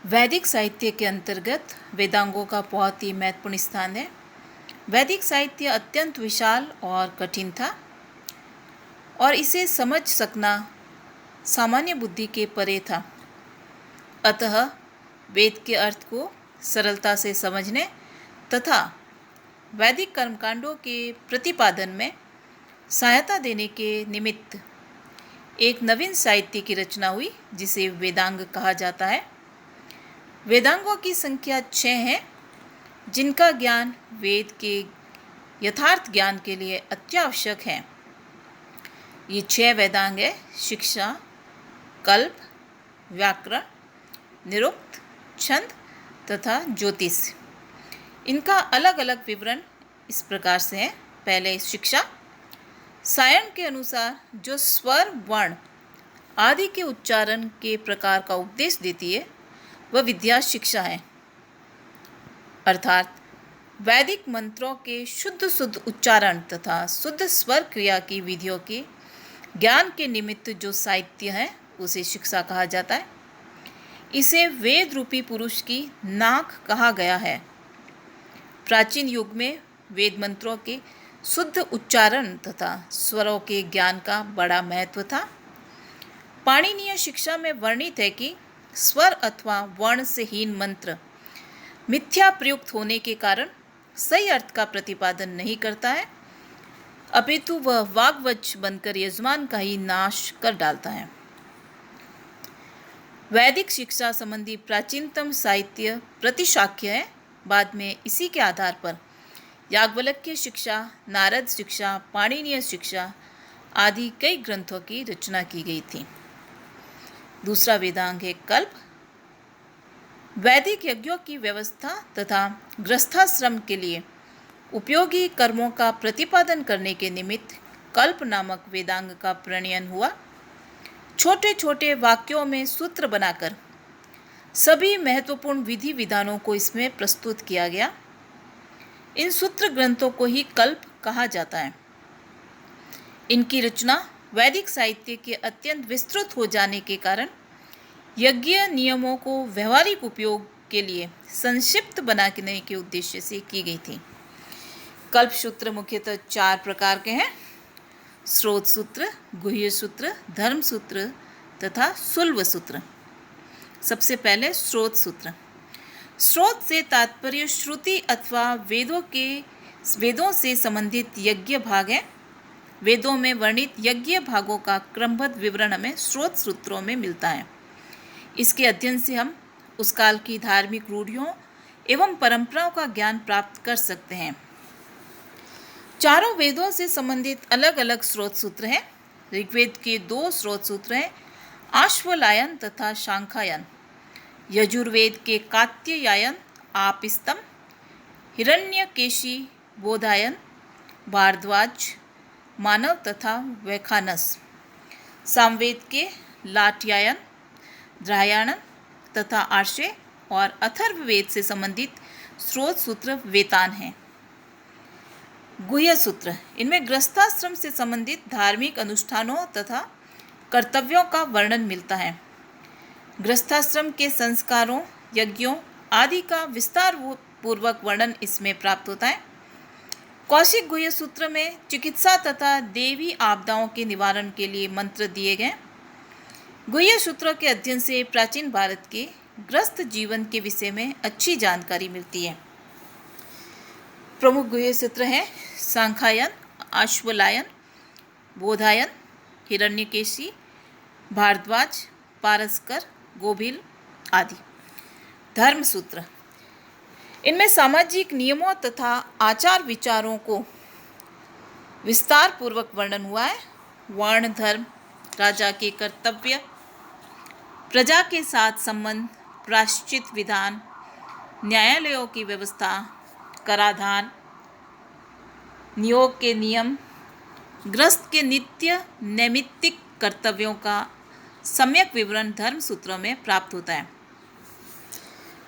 वैदिक साहित्य के अंतर्गत वेदांगों का बहुत ही महत्वपूर्ण स्थान है। वैदिक साहित्य अत्यंत विशाल और कठिन था और इसे समझ सकना सामान्य बुद्धि के परे था। अतः वेद के अर्थ को सरलता से समझने तथा वैदिक कर्मकांडों के प्रतिपादन में सहायता देने के निमित्त एक नवीन साहित्य की रचना हुई, जिसे वेदांग कहा जाता है। वेदांगों की संख्या 6 है, जिनका ज्ञान वेद के यथार्थ ज्ञान के लिए अत्यावश्यक है। ये 6 वेदांग है: शिक्षा, कल्प, व्याकरण, निरुक्त, छंद तथा ज्योतिष। इनका अलग अलग विवरण इस प्रकार से है। पहले शिक्षा। सायण के अनुसार जो स्वर, वर्ण आदि के उच्चारण के प्रकार का उपदेश देती है वह विद्या शिक्षा है। अर्थात वैदिक मंत्रों के शुद्ध उच्चारण तथा शुद्ध स्वर क्रिया की विधियों के ज्ञान के निमित्त जो साहित्य है उसे शिक्षा कहा जाता है। इसे वेद रूपी पुरुष की नाक कहा गया है। प्राचीन युग में वेद मंत्रों के शुद्ध उच्चारण तथा स्वरों के ज्ञान का बड़ा महत्व था। पाणिनीय शिक्षा में वर्णित है कि स्वर अथवा वर्ण से हीन मंत्र मिथ्या प्रयुक्त होने के कारण सही अर्थ का प्रतिपादन नहीं करता है, अपितु वह वाग्वच बनकर यजमान का ही नाश कर डालता है। वैदिक शिक्षा संबंधी प्राचीनतम साहित्य प्रतिशाख्य है। बाद में इसी के आधार पर याज्ञवल्क्य शिक्षा, नारद शिक्षा, पाणिनीय शिक्षा आदि कई ग्रंथों की रचना की गई थी। दूसरा वेदांग है कल्प। वैदिक यज्ञों की व्यवस्था तथा गृहस्थाश्रम के लिए उपयोगी कर्मों का प्रतिपादन करने के निमित्त कल्प नामक वेदांग का प्रणयन हुआ। छोटे छोटे वाक्यों में सूत्र बनाकर सभी महत्वपूर्ण विधि विधानों को इसमें प्रस्तुत किया गया। इन सूत्र ग्रंथों को ही कल्प कहा जाता है। इनकी रचना वैदिक साहित्य के अत्यंत विस्तृत हो जाने के कारण यज्ञ नियमों को व्यवहारिक उपयोग के लिए संक्षिप्त बनाने के उद्देश्य से की गई थी। कल्प सूत्र मुख्यतः 4 प्रकार के हैं: स्रोत सूत्र, गुह्य सूत्र, धर्म सूत्र तथा सुल्व सूत्र। सबसे पहले स्रोत सूत्र। स्रोत से तात्पर्य श्रुति अथवा वेदों से संबंधित यज्ञ भाग है। वेदों में वर्णित यज्ञ भागों का क्रमबद्ध विवरण हमें स्रोत सूत्रों में मिलता है। इसके अध्ययन से हम उस काल की धार्मिक रूढ़ियों एवं परंपराओं का ज्ञान प्राप्त कर सकते हैं। चारों वेदों से संबंधित अलग अलग स्रोत सूत्र हैं। ऋग्वेद के 2 स्रोत सूत्र हैं, आश्वलायन तथा शांखायन। यजुर्वेद के कात्यायन, आपिस्तम, हिरण्यकेशी, बोधायन, भारद्वाज, मानव तथा वैखानस। सामवेद के लाट्यायन, द्रायण तथा आर्षे और अथर्ववेद से संबंधित स्रोत सूत्र वेतान हैं। गुह्य सूत्र। इनमें गृहस्थाश्रम से संबंधित धार्मिक अनुष्ठानों तथा कर्तव्यों का वर्णन मिलता है। गृहस्थाश्रम के संस्कारों, यज्ञों आदि का विस्तार पूर्वक वर्णन इसमें प्राप्त होता है। कौशिक गुह्य सूत्र में चिकित्सा तथा देवी आपदाओं के निवारण के लिए मंत्र दिए गए। गुह्य सूत्रों के अध्ययन से प्राचीन भारत के गृहस्थ जीवन के विषय में अच्छी जानकारी मिलती है। प्रमुख गुह्य सूत्र हैं सांखायन, आश्वलायन, बोधायन, हिरण्यकेशी, भारद्वाज, पारस्कर, गोभिल आदि। धर्म सूत्र। इनमें सामाजिक नियमों तथा आचार विचारों को विस्तार पूर्वक वर्णन हुआ है। वर्ण धर्म, राजा के कर्तव्य, प्रजा के साथ संबंध, प्रायश्चित विधान, न्यायालयों की व्यवस्था, कराधान, नियोग के नियम, गृहस्थ के नित्य नैमित्तिक कर्तव्यों का सम्यक विवरण धर्म सूत्रों में प्राप्त होता है।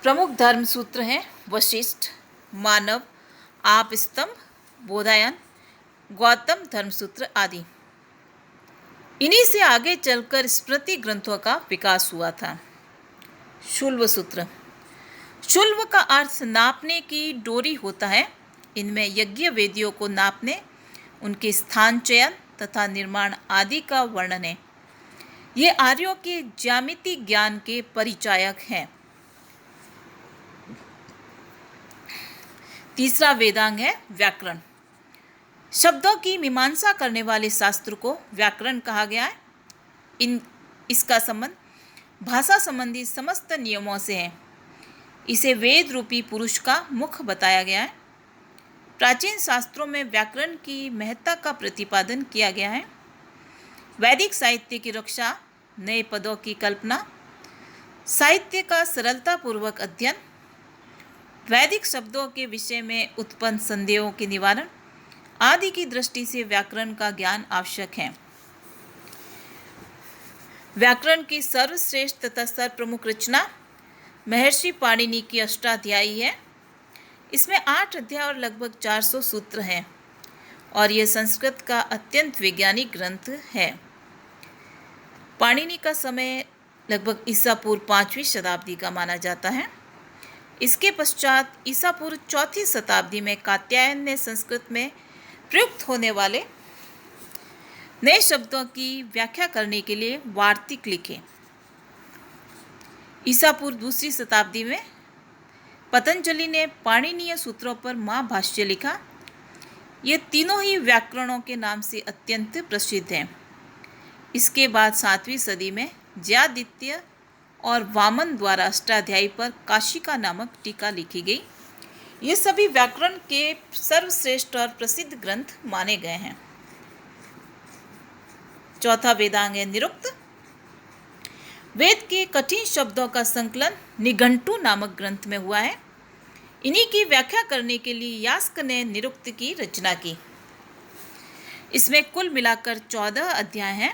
प्रमुख धर्म सूत्र हैं वशिष्ठ, मानव, आपस्तंभ, बोधायन, गौतम धर्मसूत्र आदि। इन्हीं से आगे चलकर स्मृति ग्रंथों का विकास हुआ था। शुल्ब सूत्र। शुल्ब का अर्थ नापने की डोरी होता है। इनमें यज्ञ वेदियों को नापने, उनके स्थान चयन तथा निर्माण आदि का वर्णन है। ये आर्यों के ज्यामिति ज्ञान के परिचायक हैं। तीसरा वेदांग है व्याकरण। शब्दों की मीमांसा करने वाले शास्त्र को व्याकरण कहा गया है। इसका संबंध भाषा संबंधी समस्त नियमों से है। इसे वेद रूपी पुरुष का मुख बताया गया है। प्राचीन शास्त्रों में व्याकरण की महत्ता का प्रतिपादन किया गया है। वैदिक साहित्य की रक्षा, नए पदों की कल्पना, साहित्य का सरलतापूर्वक अध्ययन, वैदिक शब्दों के विषय में उत्पन्न संदेहों के निवारण आदि की दृष्टि से व्याकरण का ज्ञान आवश्यक है। व्याकरण की सर्वश्रेष्ठ तथा सर्वप्रमुख रचना महर्षि पाणिनि की अष्टाध्यायी है। इसमें 8 अध्याय और लगभग 400 सूत्र हैं और यह संस्कृत का अत्यंत वैज्ञानिक ग्रंथ है। पाणिनि का समय लगभग ईसा पूर्व 5वीं शताब्दी का माना जाता है। इसके पश्चात ईसा पूर्व 4वीं शताब्दी में कात्यायन ने संस्कृत में प्रयुक्त होने वाले नए शब्दों की व्याख्या करने के लिए वार्तिक लिखे। ईसा पूर्व 2वीं शताब्दी में पतंजलि ने पाणिनीय सूत्रों पर महाभाष्य लिखा। ये तीनों ही व्याकरणों के नाम से अत्यंत प्रसिद्ध हैं। इसके बाद 7वीं सदी में जयादित्य और वामन द्वारा अष्टाध्यायी पर काशिका नामक टीका लिखी गई। ये सभी व्याकरण के सर्वश्रेष्ठ और प्रसिद्ध ग्रंथ माने गए हैं। चौथा वेदांग है निरुक्त। वेद के कठिन शब्दों का संकलन निघंटु नामक ग्रंथ में हुआ है। इन्हीं की व्याख्या करने के लिए यास्क ने निरुक्त की रचना की। इसमें कुल मिलाकर 14 अध्याय हैं।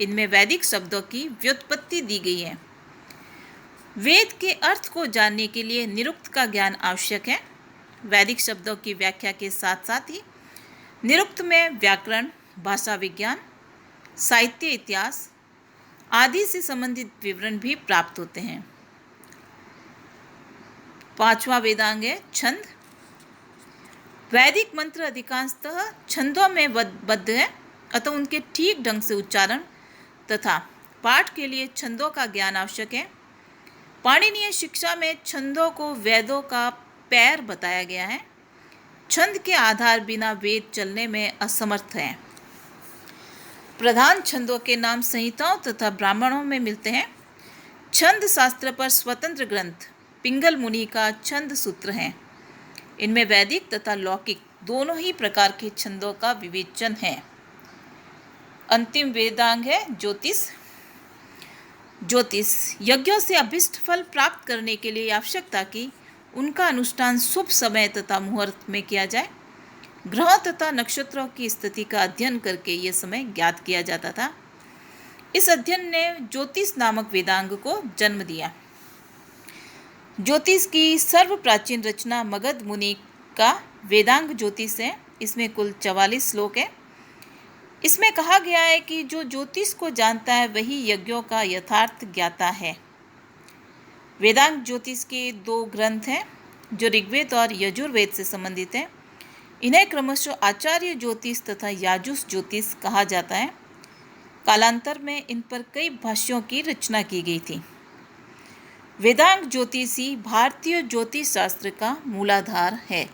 इनमें वैदिक शब्दों की व्युत्पत्ति दी गई है। वेद के अर्थ को जानने के लिए निरुक्त का ज्ञान आवश्यक है। वैदिक शब्दों की व्याख्या के साथ साथ ही निरुक्त में व्याकरण, भाषा विज्ञान, साहित्य इतिहास आदि से संबंधित विवरण भी प्राप्त होते हैं। 5वां वेदांग है छंद। वैदिक मंत्र अधिकांशतः छंदों में बद्ध है, अतः उनके ठीक ढंग से उच्चारण तथा पाठ के लिए छंदों का ज्ञान आवश्यक है। पाणिनीय शिक्षा में छंदों को वेदों का पैर बताया गया है। छंद के आधार बिना वेद चलने में असमर्थ है। प्रधान छंदों के नाम संहिताओं तथा ब्राह्मणों में मिलते हैं। छंद शास्त्र पर स्वतंत्र ग्रंथ पिंगल मुनि का छंद सूत्र है। इनमें वैदिक तथा लौकिक दोनों ही प्रकार के छंदों का विवेचन है। अंतिम वेदांग है ज्योतिष। ज्योतिष यज्ञों से अभिष्ट फल प्राप्त करने के लिए आवश्यक था कि उनका अनुष्ठान शुभ समय तथा मुहूर्त में किया जाए। ग्रहों तथा नक्षत्रों की स्थिति का अध्ययन करके यह समय ज्ञात किया जाता था। इस अध्ययन ने ज्योतिष नामक वेदांग को जन्म दिया। ज्योतिष की सर्व प्राचीन रचना मगध मुनि का वेदांग ज्योतिष है। इसमें कुल 44 श्लोक है। इसमें कहा गया है कि जो ज्योतिष को जानता है वही यज्ञों का यथार्थ ज्ञाता है। वेदांग ज्योतिष के 2 ग्रंथ हैं जो ऋग्वेद और यजुर्वेद से संबंधित हैं। इन्हें क्रमशः आचार्य ज्योतिष तथा याजुष ज्योतिष कहा जाता है। कालांतर में इन पर कई भाष्यों की रचना की गई थी। वेदांग ज्योतिषी भारतीय ज्योतिष शास्त्र का मूलाधार है।